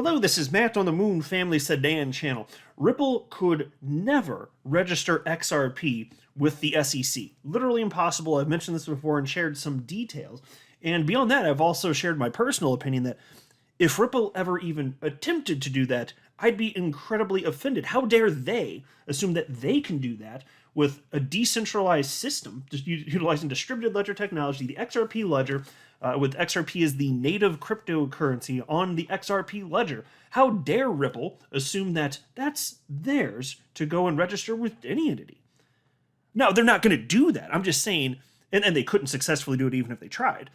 Hello, this is Matt on the Moon Family Sedan channel. Ripple could never register XRP with the SEC. Literally impossible. I've mentioned this before and shared some details. And beyond that, I've also shared my personal opinion that if Ripple ever even attempted to do that, I'd be incredibly offended. How dare they assume that they can do that with a decentralized system, just utilizing distributed ledger technology, the XRP ledger, with XRP as the native cryptocurrency on the XRP ledger. How dare Ripple assume that that's theirs to go and register with any entity? No, they're not going to do that. I'm just saying, and they couldn't successfully do it even if they tried.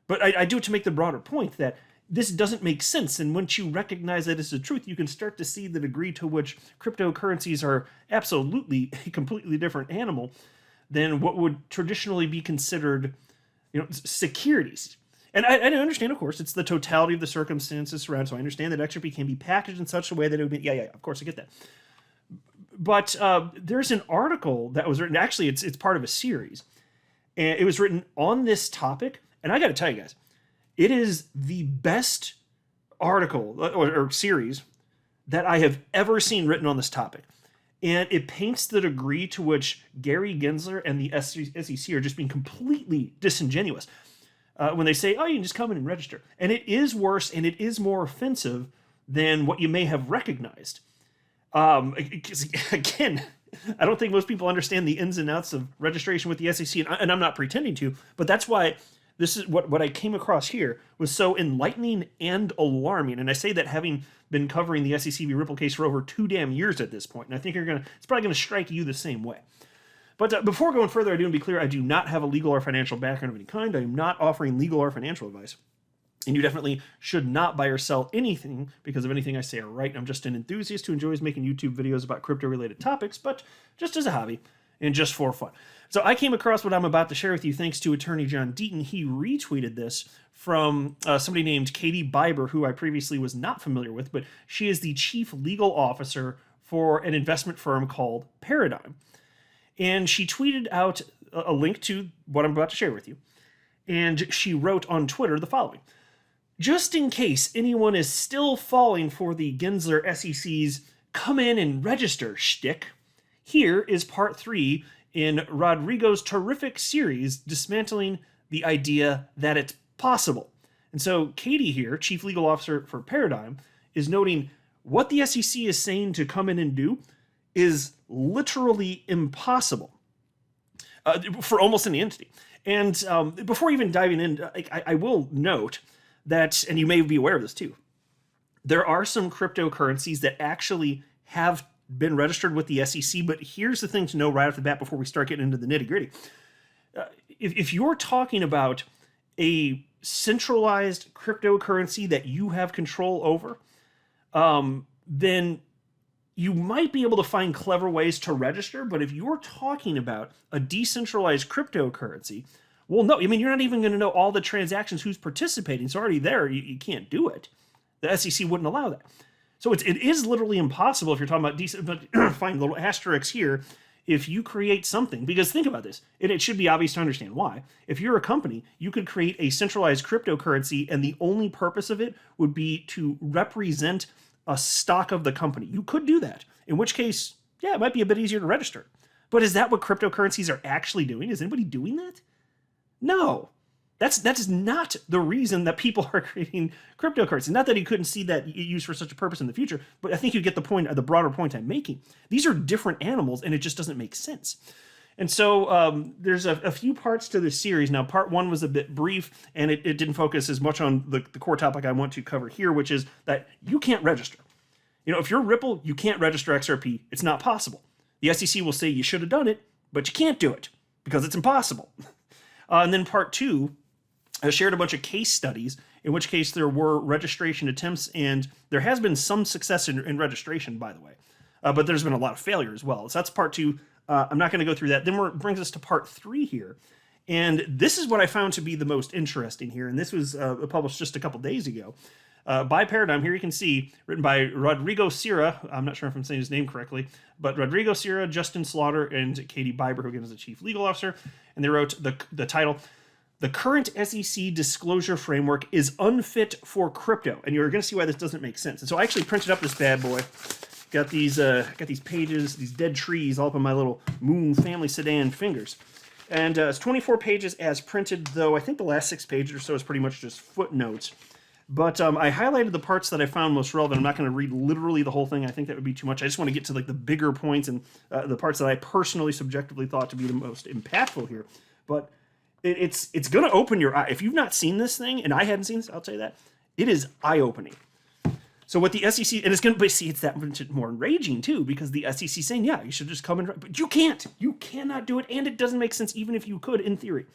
But I do it to make the broader point that this doesn't make sense. And once you recognize that it's the truth, you can start to see the degree to which cryptocurrencies are absolutely a completely different animal than what would traditionally be considered, securities. And I understand, of course, it's the totality of the circumstances around. So I understand that XRP can be packaged in such a way that it would be, yeah, of course, I get that. But there's an article that was written, actually, it's part of a series. And it was written on this topic. And I got to tell you guys, it is the best article or series that I have ever seen written on this topic. And it paints the degree to which Gary Gensler and the SEC are just being completely disingenuous when they say, oh, you can just come in and register. And it is worse and it is more offensive than what you may have recognized. Again, I don't think most people understand the ins and outs of registration with the SEC, and I'm not pretending to, but that's why this is what I came across here was so enlightening and alarming. And I say that having been covering the SEC v. Ripple case for over 2 damn years at this point. And I think it's probably going to strike you the same way. But before going further, I do want to be clear, I do not have a legal or financial background of any kind. I am not offering legal or financial advice. And you definitely should not buy or sell anything because of anything I say or write. I'm just an enthusiast who enjoys making YouTube videos about crypto-related topics, but just as a hobby and just for fun. So I came across what I'm about to share with you thanks to attorney John Deaton. He retweeted this from somebody named Katie Biber, who I previously was not familiar with, but she is the chief legal officer for an investment firm called Paradigm. And she tweeted out a link to what I'm about to share with you. And she wrote on Twitter the following: just in case anyone is still falling for the Gensler SEC's come in and register shtick, here is part 3 in Rodrigo's terrific series dismantling the idea that it's possible. And so Katie here, chief legal officer for Paradigm, is noting what the SEC is saying to come in and do is literally impossible for almost any entity. And before even diving in, I will note that, and you may be aware of this too, there are some cryptocurrencies that actually have been registered with the SEC, but here's the thing to know right off the bat before we start getting into the nitty-gritty. If you're talking about a centralized cryptocurrency that you have control over, then you might be able to find clever ways to register, but if you're talking about a decentralized cryptocurrency, well, no, I mean, you're not even going to know all the transactions, who's participating. It's already there. You can't do it. The SEC wouldn't allow that. So it is literally impossible if you're talking about but find little asterisks here. If you create something, because think about this, and it should be obvious to understand why. If you're a company, you could create a centralized cryptocurrency, and the only purpose of it would be to represent a stock of the company. You could do that, in which case, yeah, it might be a bit easier to register. But is that what cryptocurrencies are actually doing? Is anybody doing that? No. That is not the reason that people are creating cryptocurrency. Not that he couldn't see that used for such a purpose in the future, but I think you get the point, the broader point I'm making. These are different animals, and it just doesn't make sense. And so there's a few parts to this series. Now, part 1 was a bit brief, and it didn't focus as much on the core topic I want to cover here, which is that you can't register. If you're Ripple, you can't register XRP. It's not possible. The SEC will say you should have done it, but you can't do it because it's impossible. And then part 2, I shared a bunch of case studies, in which case there were registration attempts, and there has been some success in registration, by the way. But there's been a lot of failure as well. So that's part 2. I'm not going to go through that. Then it brings us to part 3 here. And this is what I found to be the most interesting here. And this was published just a couple days ago by Paradigm. Here you can see, written by Rodrigo Sierra. I'm not sure if I'm saying his name correctly, but Rodrigo Sierra, Justin Slaughter, and Katie Biber, who again is the chief legal officer. And they wrote the title, The current SEC disclosure framework is unfit for crypto, and you're going to see why this doesn't make sense. And so I actually printed up this bad boy. Got these pages, these dead trees all up on my little Moon Family Sedan fingers. And it's 24 pages as printed, though I think the last 6 pages or so is pretty much just footnotes. But I highlighted the parts that I found most relevant. I'm not going to read literally the whole thing. I think that would be too much. I just want to get to like the bigger points and the parts that I personally, subjectively thought to be the most impactful here. But it's going to open your eye. If you've not seen this thing, and I hadn't seen this, I'll tell you that, it is eye-opening. So what the SEC, and it's going to see, it's that much more enraging too, because the SEC is saying, yeah, you should just come in, but you can't. You cannot do it, and it doesn't make sense even if you could in theory.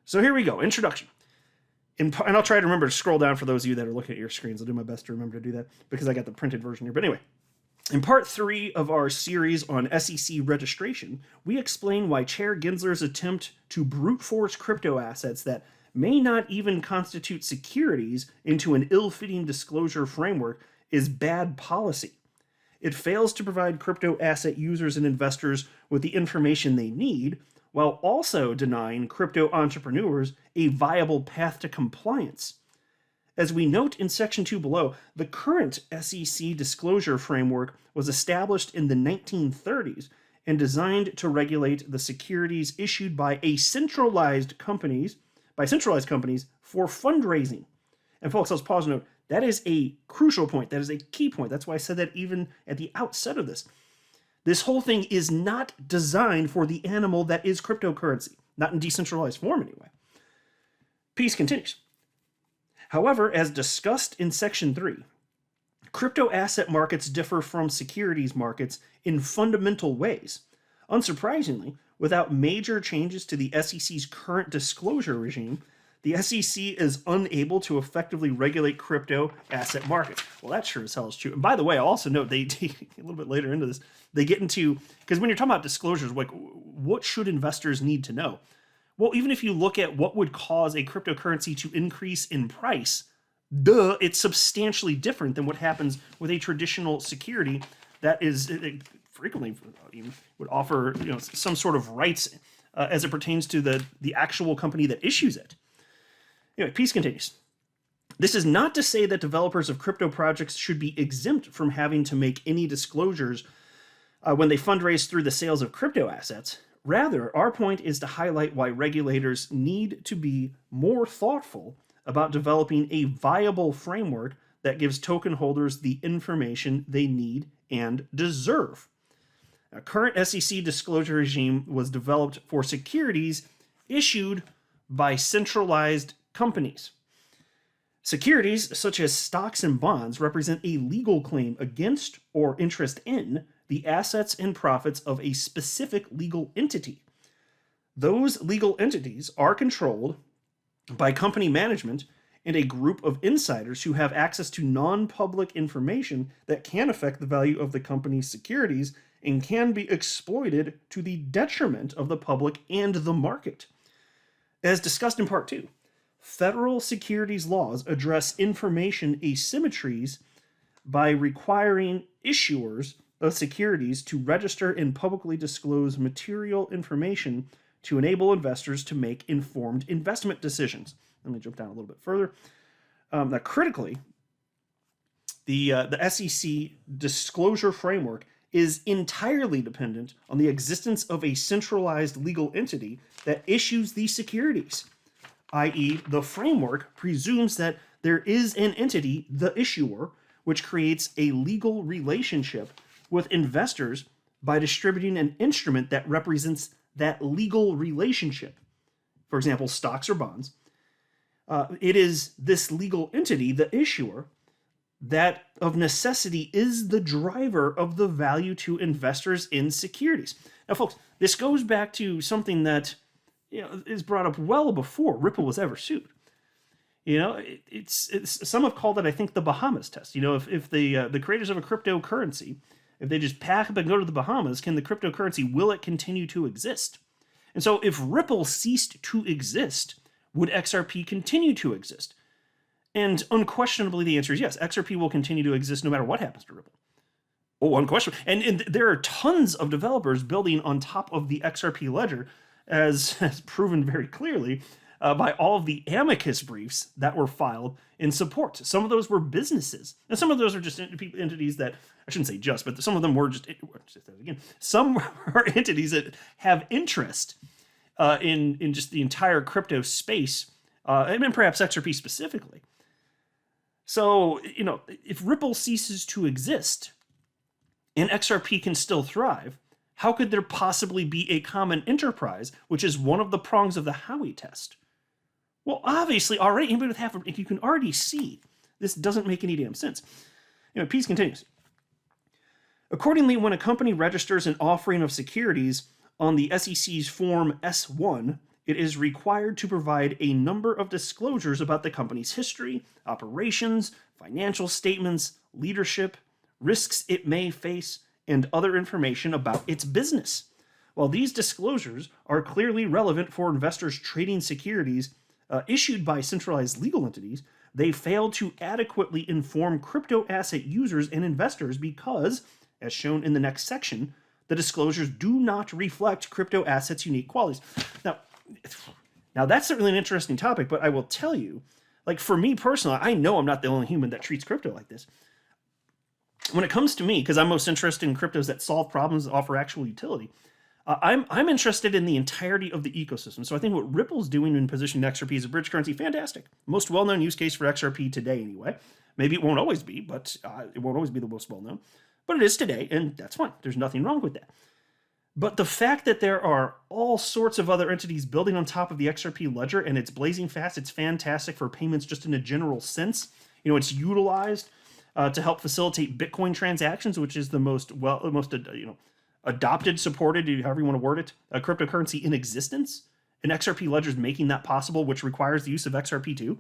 So here we go, introduction. And I'll try to remember to scroll down for those of you that are looking at your screens. I'll do my best to remember to do that because I got the printed version here. But anyway, in part 3 of our series on SEC registration, we explain why Chair Gensler's attempt to brute force crypto assets that may not even constitute securities into an ill-fitting disclosure framework is bad policy. It fails to provide crypto asset users and investors with the information they need, while also denying crypto entrepreneurs a viable path to compliance. As we note in Section 2 below, the current SEC disclosure framework was established in the 1930s and designed to regulate the securities issued by centralized companies for fundraising. And folks, let's pause and note, that is a crucial point. That is a key point. That's why I said that even at the outset of this. This whole thing is not designed for the animal that is cryptocurrency, not in decentralized form anyway. Piece continues. However, as discussed in Section 3, crypto asset markets differ from securities markets in fundamental ways. Unsurprisingly, without major changes to the SEC's current disclosure regime, the SEC is unable to effectively regulate crypto asset markets. Well, that sure as hell is true. And by the way, I'll also note, they a little bit later into this, they get into, because when you're talking about disclosures, like what should investors need to know? Well, even if you look at what would cause a cryptocurrency to increase in price, it's substantially different than what happens with a traditional security that is frequently would offer some sort of rights as it pertains to the actual company that issues it. Anyway, piece continues. This is not to say that developers of crypto projects should be exempt from having to make any disclosures when they fundraise through the sales of crypto assets. Rather, our point is to highlight why regulators need to be more thoughtful about developing a viable framework that gives token holders the information they need and deserve. A current SEC disclosure regime was developed for securities issued by centralized companies. Securities, such as stocks and bonds, represent a legal claim against or interest in the assets and profits of a specific legal entity. Those legal entities are controlled by company management and a group of insiders who have access to non-public information that can affect the value of the company's securities and can be exploited to the detriment of the public and the market. As discussed in Part 2, federal securities laws address information asymmetries by requiring issuers of securities to register and publicly disclose material information to enable investors to make informed investment decisions. Let me jump down a little bit further. Now, critically, the SEC disclosure framework is entirely dependent on the existence of a centralized legal entity that issues these securities, i.e., the framework presumes that there is an entity, the issuer, which creates a legal relationship with investors by distributing an instrument that represents that legal relationship. For example, stocks or bonds. It is this legal entity, the issuer, that of necessity is the driver of the value to investors in securities. Now, folks, this goes back to something that is brought up well before Ripple was ever sued. It's some have called it, I think, the Bahamas test. If the creators of a cryptocurrency, if they just pack up and go to the Bahamas, can the cryptocurrency, will it continue to exist? And so if Ripple ceased to exist, would XRP continue to exist? And unquestionably, the answer is yes. XRP will continue to exist no matter what happens to Ripple. Oh, unquestionably. And there are tons of developers building on top of the XRP ledger, as proven very clearly by all of the amicus briefs that were filed in support. Some of those were businesses, and some of those are just entities that, I shouldn't say just, but some of them were just again, some are entities that have interest in just the entire crypto space, and perhaps XRP specifically. So, if Ripple ceases to exist and XRP can still thrive, how could there possibly be a common enterprise, which is one of the prongs of the Howey test? Well, obviously, already, anybody with half, you can already see this doesn't make any damn sense. Piece continues. Accordingly, when a company registers an offering of securities on the SEC's Form S-1, it is required to provide a number of disclosures about the company's history, operations, financial statements, leadership, risks it may face, and other information about its business. While these disclosures are clearly relevant for investors trading securities issued by centralized legal entities, they fail to adequately inform crypto asset users and investors because, as shown in the next section, the disclosures do not reflect crypto assets' unique qualities. Now that's certainly an interesting topic, but I will tell you, like for me personally, I know I'm not the only human that treats crypto like this. When it comes to me, because I'm most interested in cryptos that solve problems that offer actual utility, I'm interested in the entirety of the ecosystem. So I think what Ripple's doing in positioning XRP as a bridge currency, fantastic. Most well-known use case for XRP today anyway. Maybe it won't always be, but it won't always be the most well-known. But it is today, and that's fine. There's nothing wrong with that. But the fact that there are all sorts of other entities building on top of the XRP ledger, and it's blazing fast, it's fantastic for payments just in a general sense. It's utilized to help facilitate Bitcoin transactions, which is the most adopted, supported, however you want to word it, a cryptocurrency in existence. And XRP ledger is making that possible, which requires the use of XRP2.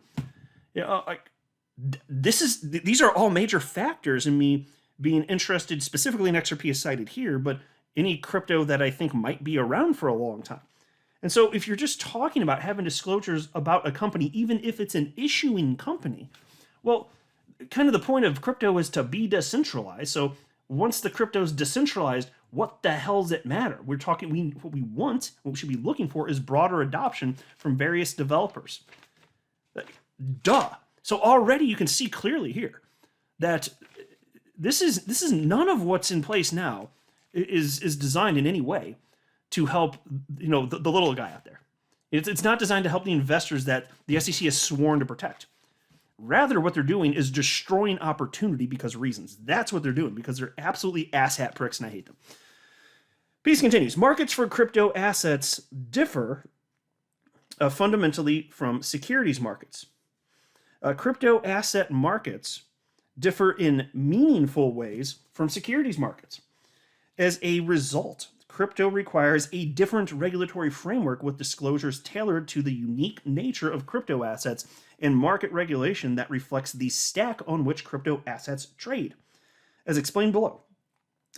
These are all major factors in me being interested specifically in XRP as cited here, but any crypto that I think might be around for a long time. And so if you're just talking about having disclosures about a company, even if it's an issuing company, well, kind of the point of crypto is to be decentralized. So once the crypto is decentralized, what the hell does it matter? We're talking, what we want, what we should be looking for is broader adoption from various developers. Duh. So already you can see clearly here that this is none of what's in place now is designed in any way to help the little guy out there. It's not designed to help the investors that the SEC has sworn to protect. Rather, what they're doing is destroying opportunity because of reasons. That's what they're doing because they're absolutely asshat pricks and I hate them. Piece continues. Markets for crypto assets differ fundamentally from securities markets. Crypto asset markets differ in meaningful ways from securities markets. As a result, crypto requires a different regulatory framework with disclosures tailored to the unique nature of crypto assets and market regulation that reflects the stack on which crypto assets trade. As explained below,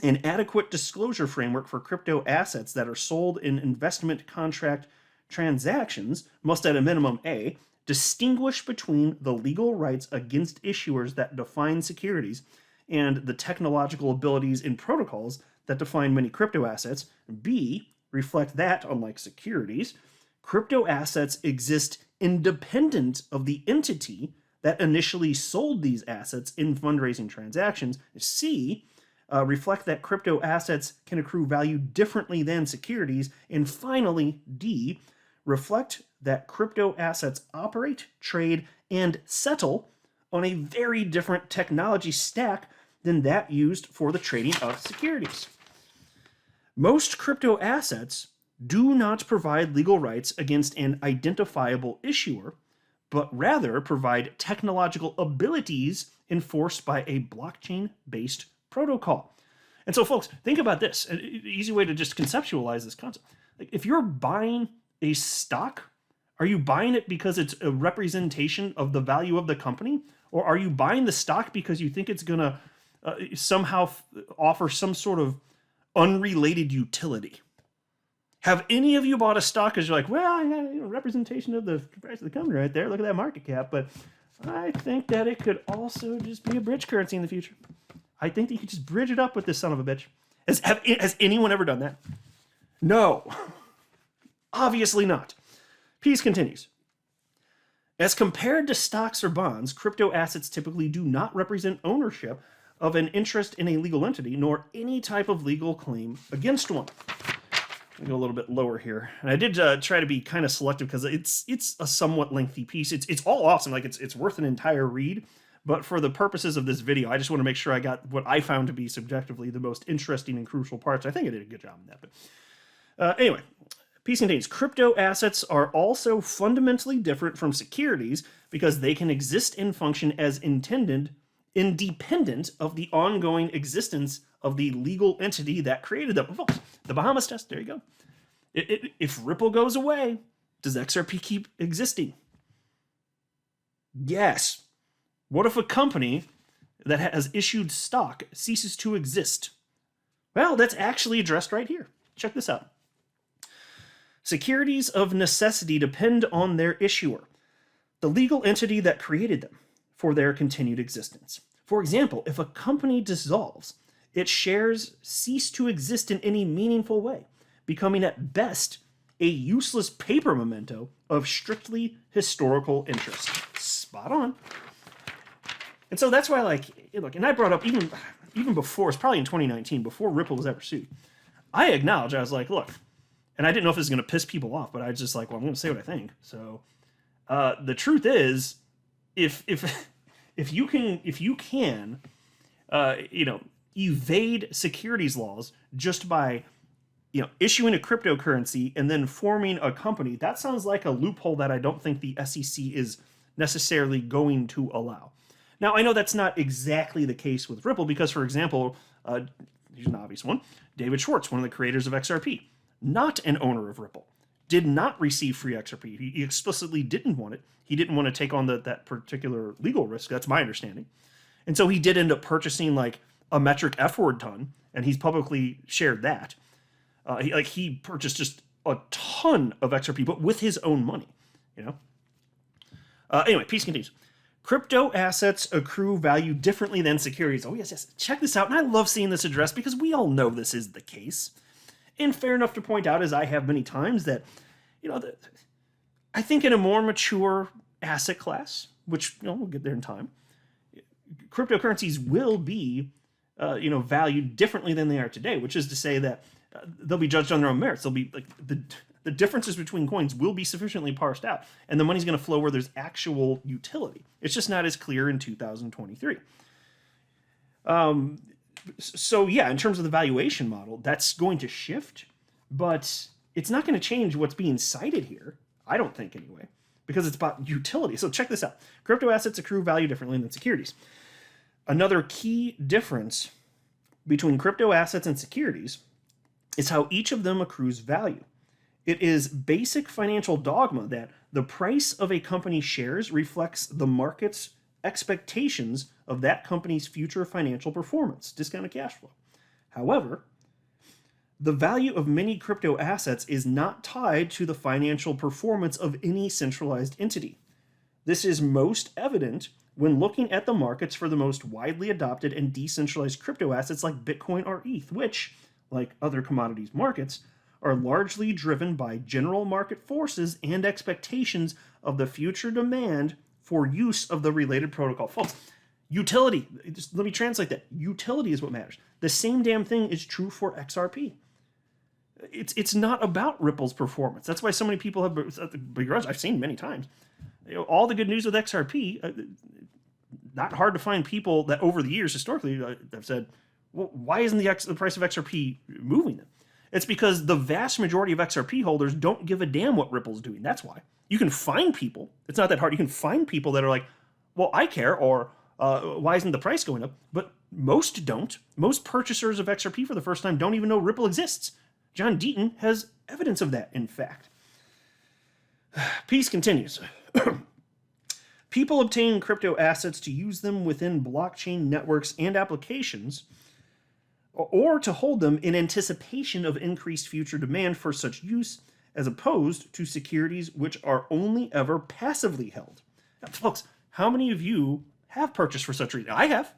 an adequate disclosure framework for crypto assets that are sold in investment contract transactions must at a minimum A, distinguish between the legal rights against issuers that define securities and the technological abilities and protocols that define many crypto assets. B, reflect that, unlike securities, crypto assets exist independent of the entity that initially sold these assets in fundraising transactions. C, reflect that crypto assets can accrue value differently than securities. And finally, D, reflect that crypto assets operate, trade, and settle on a very different technology stack than that used for the trading of securities. Most crypto assets do not provide legal rights against an identifiable issuer, but rather provide technological abilities enforced by a blockchain-based protocol. And so, folks, think about this. An easy way to just conceptualize this concept. Like, if you're buying a stock, are you buying it because it's a representation of the value of the company? Or are you buying the stock because you think it's going to somehow offer some sort of unrelated utility? Have any of you bought a stock because you're like, well, I got a representation of the price of the company right there. Look at that market cap. But I think that it could also just be a bridge currency in the future. I think that you could just bridge it up with this son of a bitch. Has anyone ever done that? No. Obviously not. Piece continues. As compared to stocks or bonds, crypto assets typically do not represent ownership of an interest in a legal entity, nor any type of legal claim against one. I'll go a little bit lower here, and I did try to be kind of selective because it's a somewhat lengthy piece. It's all awesome, like it's worth an entire read. But for the purposes of this video, I just want to make sure I got what I found to be subjectively the most interesting and crucial parts. I think I did a good job in that. But anyway, piece contains crypto assets are also fundamentally different from securities because they can exist and function as intended, independent of the ongoing existence of the legal entity that created them. Oh, the Bahamas test, there you go. If Ripple goes away, does XRP keep existing? Yes. What if a company that has issued stock ceases to exist? Well, that's actually addressed right here. Check this out. Securities of necessity depend on their issuer, the legal entity that created them, for their continued existence. For example, if a company dissolves, its shares cease to exist in any meaningful way, becoming at best a useless paper memento of strictly historical interest. Spot on. And so that's why, like, look, and I brought up even before, it's probably in 2019, before Ripple was ever sued, I acknowledged, I was like, look, and I didn't know if this was going to piss people off, but I was just like, well, I'm going to say what I think. So the truth is, if you can, evade securities laws just by, issuing a cryptocurrency and then forming a company, that sounds like a loophole that I don't think the SEC is necessarily going to allow. Now, I know that's not exactly the case with Ripple because, for example, here's an obvious one, David Schwartz, one of the creators of XRP, not an owner of Ripple, did not receive free XRP. He explicitly didn't want it. He didn't want to take on that particular legal risk. That's my understanding. And so he did end up purchasing like a metric F-word ton, and he's publicly shared that. He purchased just a ton of XRP, but with his own money, Anyway, piece continues. Crypto assets accrue value differently than securities. Oh, yes. Check this out. And I love seeing this addressed because we all know this is the case. And fair enough to point out, as I have many times, that, I think in a more mature asset class, which, we'll get there in time, cryptocurrencies will be, valued differently than they are today, which is to say that they'll be judged on their own merits. They'll be like the differences between coins will be sufficiently parsed out, and the money's going to flow where there's actual utility. It's just not as clear in 2023. So yeah, in terms of the valuation model, that's going to shift, but it's not going to change what's being cited here, I don't think anyway, because it's about utility. So check this out. Crypto assets accrue value differently than securities. Another key difference between crypto assets and securities is how each of them accrues value. It is basic financial dogma that the price of a company's shares reflects the market's expectations of that company's future financial performance, discounted cash flow. However, the value of many crypto assets is not tied to the financial performance of any centralized entity. This is most evident when looking at the markets for the most widely adopted and decentralized crypto assets like Bitcoin or ETH, which, like other commodities markets, are largely driven by general market forces and expectations of the future demand for use of the related protocol. Folks, utility, just let me translate that. Utility is what matters. The same damn thing is true for XRP. It's not about Ripple's performance. That's why so many people have begrudged. I've seen many times. All the good news with XRP, not hard to find people that over the years, historically, have said, well, why isn't the price of XRP moving then? It's because the vast majority of XRP holders don't give a damn what Ripple's doing. That's why. You can find people, it's not that hard, you can find people that are like, well, I care, or why isn't the price going up? But most don't. Most purchasers of XRP for the first time don't even know Ripple exists. John Deaton has evidence of that, in fact. Piece continues. People obtain crypto assets to use them within blockchain networks and applications, or to hold them in anticipation of increased future demand for such use, as opposed to securities which are only ever passively held. Now, folks, how many of you have purchased for such reason? I have.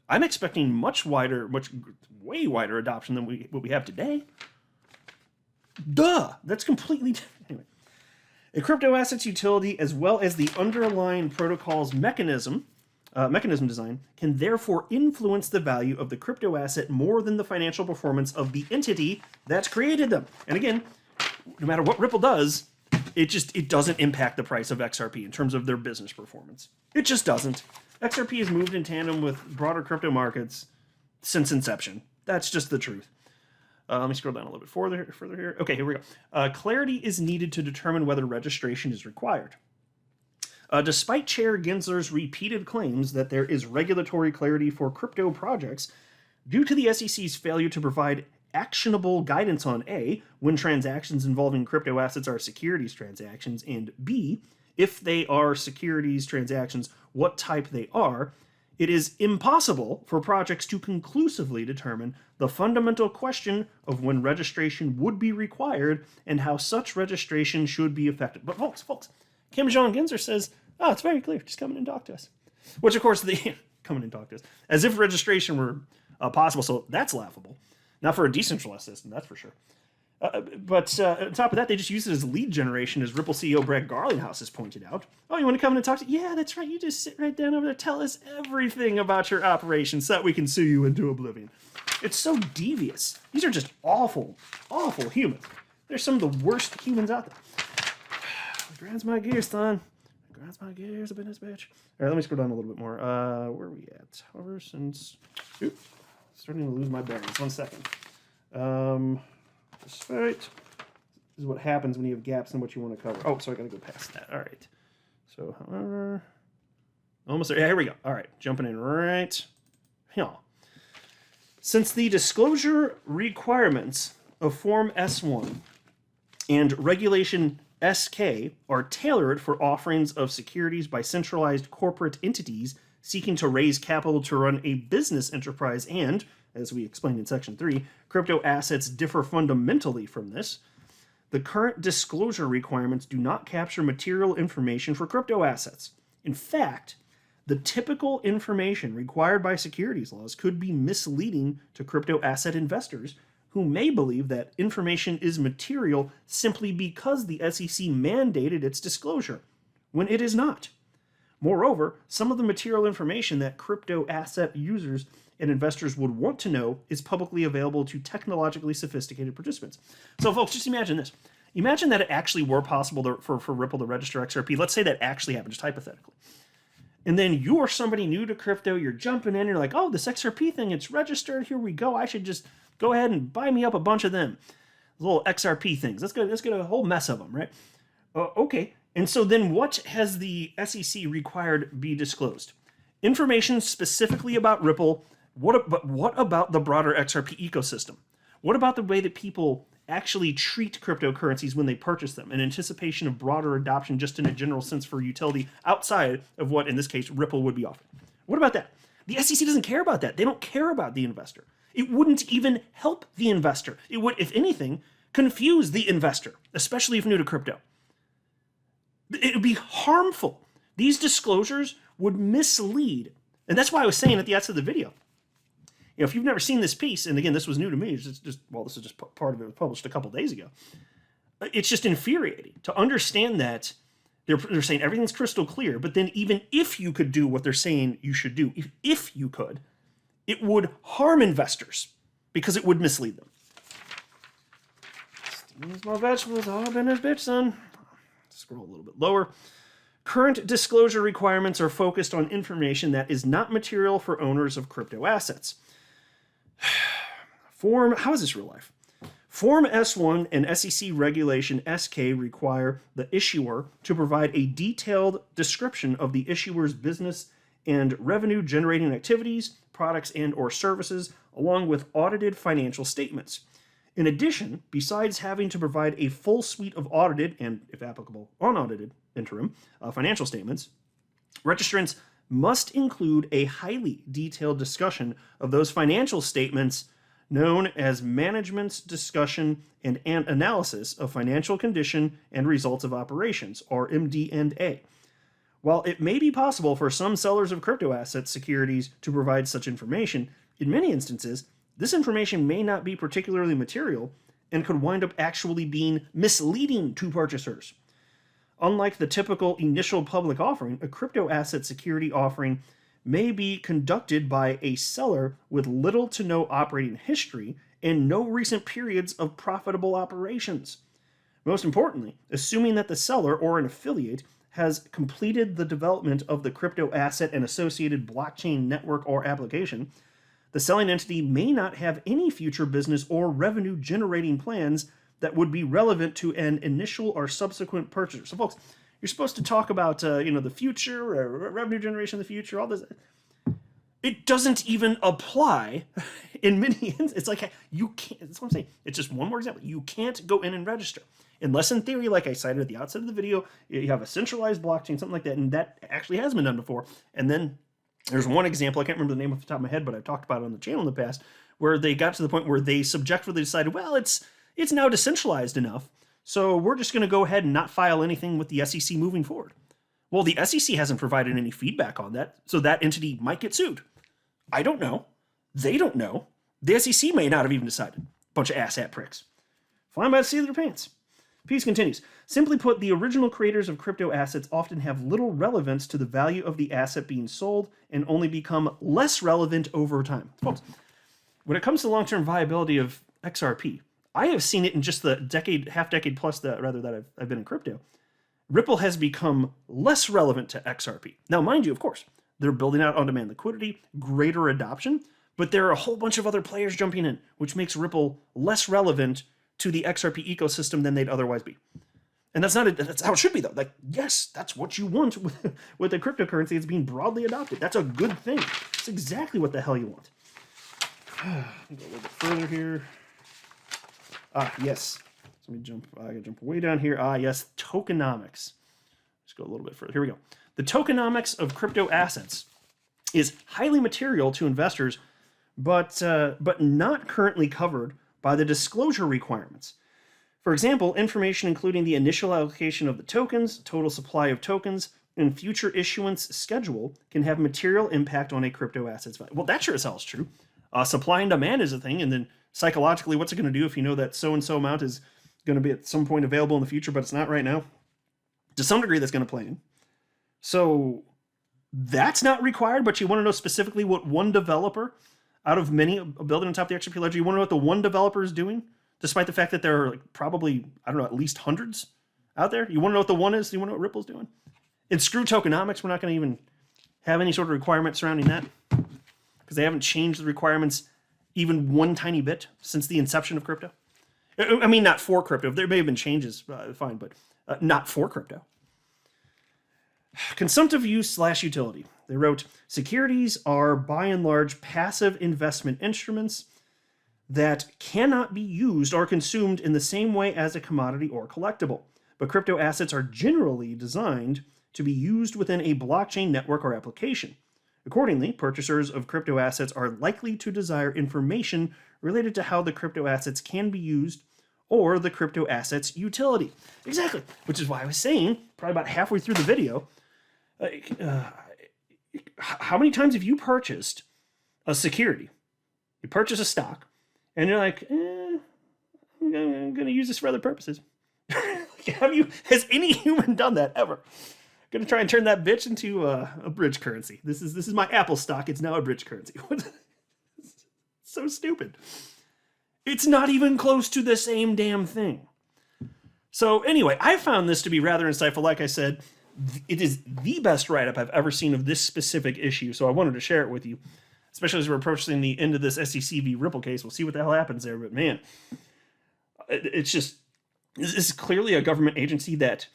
I'm expecting way wider adoption than what we have today. Duh! That's completely different. Anyway. A crypto assets utility, as well as the underlying protocol's mechanism design, can therefore influence the value of the crypto asset more than the financial performance of the entity that's created them. And again, no matter what Ripple does, it doesn't impact the price of XRP in terms of their business performance. It just doesn't. XRP has moved in tandem with broader crypto markets since inception. That's just the truth. Let me scroll down a little bit further here. Okay, here we go. Clarity is needed to determine whether registration is required. Despite Chair Gensler's repeated claims that there is regulatory clarity for crypto projects, due to the SEC's failure to provide actionable guidance on A, when transactions involving crypto assets are securities transactions, and B, if they are securities transactions, what type they are, it is impossible for projects to conclusively determine the fundamental question of when registration would be required and how such registration should be effected. But folks, Kim Jong-Gensler says, oh, it's very clear, just come in and talk to us. Which, of course, come in and talk to us. As if registration were possible, so that's laughable. Not for a decentralized system, that's for sure. But on top of that, they just use it as lead generation, as Ripple CEO Brett Garlinghouse has pointed out. Oh, you want to come in and talk to? Yeah, that's right. You just sit right down over there. Tell us everything about your operation so that we can sue you into oblivion. It's so devious. These are just awful, awful humans. They're some of the worst humans out there. Grinds my gears, son. Grinds my gears, up in this bitch. All right, let me scroll down a little bit more. Where are we at? However, since... Oop, starting to lose my bearings. 1 second. Despite, this is what happens when you have gaps in what you want to cover. Oh, so I got to go past that. All right. So, however, almost there. Yeah, here we go. All right, jumping in right here. Since the disclosure requirements of Form S1 and Regulation SK are tailored for offerings of securities by centralized corporate entities seeking to raise capital to run a business enterprise and, as we explained in Section 3, crypto assets differ fundamentally from this. The current disclosure requirements do not capture material information for crypto assets. In fact, the typical information required by securities laws could be misleading to crypto asset investors who may believe that information is material simply because the SEC mandated its disclosure, when it is not. Moreover, some of the material information that crypto asset users and investors would want to know is publicly available to technologically sophisticated participants. So folks, just imagine this. Imagine that it actually were possible for Ripple to register XRP. Let's say that actually happened, just hypothetically. And then you're somebody new to crypto, you're jumping in, you're like, oh, this XRP thing, it's registered, here we go. I should just go ahead and buy me up a bunch of them. Little XRP things. Let's get a whole mess of them, right? Okay. And so then what has the SEC required be disclosed? Information specifically about Ripple. But what about the broader XRP ecosystem? What about the way that people actually treat cryptocurrencies when they purchase them in anticipation of broader adoption just in a general sense for utility outside of what, in this case, Ripple would be offering? What about that? The SEC doesn't care about that. They don't care about the investor. It wouldn't even help the investor. It would, if anything, confuse the investor, especially if new to crypto. It would be harmful. These disclosures would mislead. And that's why I was saying at the outset of the video, you know, if you've never seen this piece, and again, this was new to me, this is just part of it was published a couple days ago. It's just infuriating to understand that they're saying everything's crystal clear, but then even if you could do what they're saying you should do, if you could, it would harm investors because it would mislead them. Steam's my vegetables, all up in this bitch, son. Scroll a little bit lower. Current disclosure requirements are focused on information that is not material for owners of crypto assets. How is this real life? Form S1 and SEC Regulation SK require the issuer to provide a detailed description of the issuer's business and revenue-generating activities, products and or services, along with audited financial statements. In addition, besides having to provide a full suite of audited and, if applicable, unaudited interim financial statements, registrants must include a highly detailed discussion of those financial statements known as management's discussion and analysis of financial condition and results of operations, or MD&A. While it may be possible for some sellers of crypto asset securities to provide such information, in many instances, this information may not be particularly material and could wind up actually being misleading to purchasers. Unlike the typical initial public offering, a crypto asset security offering may be conducted by a seller with little to no operating history and no recent periods of profitable operations. Most importantly, assuming that the seller or an affiliate has completed the development of the crypto asset and associated blockchain network or application, the selling entity may not have any future business or revenue generating plans that would be relevant to an initial or subsequent purchaser. So, folks, you're supposed to talk about the future, or revenue generation in the future, all this. It doesn't even apply in many instances. It's like you can't. That's what I'm saying. It's just one more example. You can't go in and register unless, in theory, like I cited at the outset of the video, you have a centralized blockchain, something like that, and that actually has been done before. And then there's one example, I can't remember the name off the top of my head, but I've talked about it on the channel in the past, where they got to the point where they subjectively decided, well, it's now decentralized enough, so we're just going to go ahead and not file anything with the SEC moving forward. Well, the SEC hasn't provided any feedback on that, so that entity might get sued. I don't know. They don't know. The SEC may not have even decided. Bunch of asshat pricks. Flying by the seat of their pants. Peace continues. Simply put, the original creators of crypto assets often have little relevance to the value of the asset being sold and only become less relevant over time. Folks, when it comes to long-term viability of XRP, I have seen it in just the half decade plus that I've been in crypto. Ripple has become less relevant to XRP. Now, mind you, of course, they're building out on-demand liquidity, greater adoption, but there are a whole bunch of other players jumping in, which makes Ripple less relevant to the XRP ecosystem than they'd otherwise be. And that's how it should be, though. Like, yes, that's what you want with a cryptocurrency that's being broadly adopted. That's a good thing. That's exactly what the hell you want. Go a little bit further here. Yes. Let me jump. I gotta jump way down here. Yes, tokenomics. Let's go a little bit further. Here we go. The tokenomics of crypto assets is highly material to investors, but not currently covered by the disclosure requirements. For example, information including the initial allocation of the tokens, total supply of tokens, and future issuance schedule can have material impact on a crypto asset's value. Well, that sure as hell is true. Supply and demand is a thing, and then psychologically, what's it going to do if you know that so-and-so amount is going to be at some point available in the future, but it's not right now? To some degree, that's going to play in. So that's not required, but you want to know specifically what one developer out of many building on top of the XRP ledger, you want to know what the one developer is doing, despite the fact that there are probably, I don't know, at least hundreds out there. You want to know what the one is? You want to know what Ripple's doing? And screw tokenomics. We're not going to even have any sort of requirement surrounding that because they haven't changed the requirements even one tiny bit since the inception of crypto. I mean, not for crypto. There may have been changes, fine, but not for crypto. Consumptive use / utility. They wrote, securities are by and large passive investment instruments that cannot be used or consumed in the same way as a commodity or collectible. But crypto assets are generally designed to be used within a blockchain network or application. Accordingly, purchasers of crypto assets are likely to desire information related to how the crypto assets can be used or the crypto asset's utility. Exactly, which is why I was saying, probably about halfway through the video, how many times have you purchased a security? You purchase a stock, and you're like, I'm going to use this for other purposes. Has any human done that ever? Going to try and turn that bitch into a bridge currency. This is my Apple stock. It's now a bridge currency. So stupid. It's not even close to the same damn thing. So anyway, I found this to be rather insightful. Like I said, it is the best write-up I've ever seen of this specific issue, so I wanted to share it with you, especially as we're approaching the end of this SEC v. Ripple case. We'll see what the hell happens there, but man, it's just, this is clearly a government agency that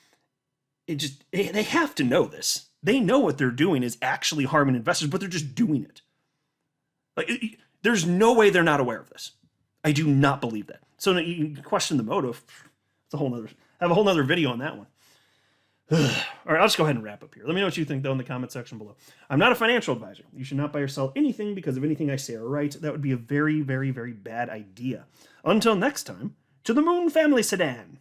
they have to know this. They know what they're doing is actually harming investors, but they're just doing it. Like, there's no way they're not aware of this. I do not believe that. So you can question the motive. It's a whole nother video on that one. All right, I'll just go ahead and wrap up here. Let me know what you think, though, in the comment section below. I'm not a financial advisor. You should not buy or sell anything because of anything I say or write. That would be a very, very, very bad idea. Until next time, to the Moon Family Sedan.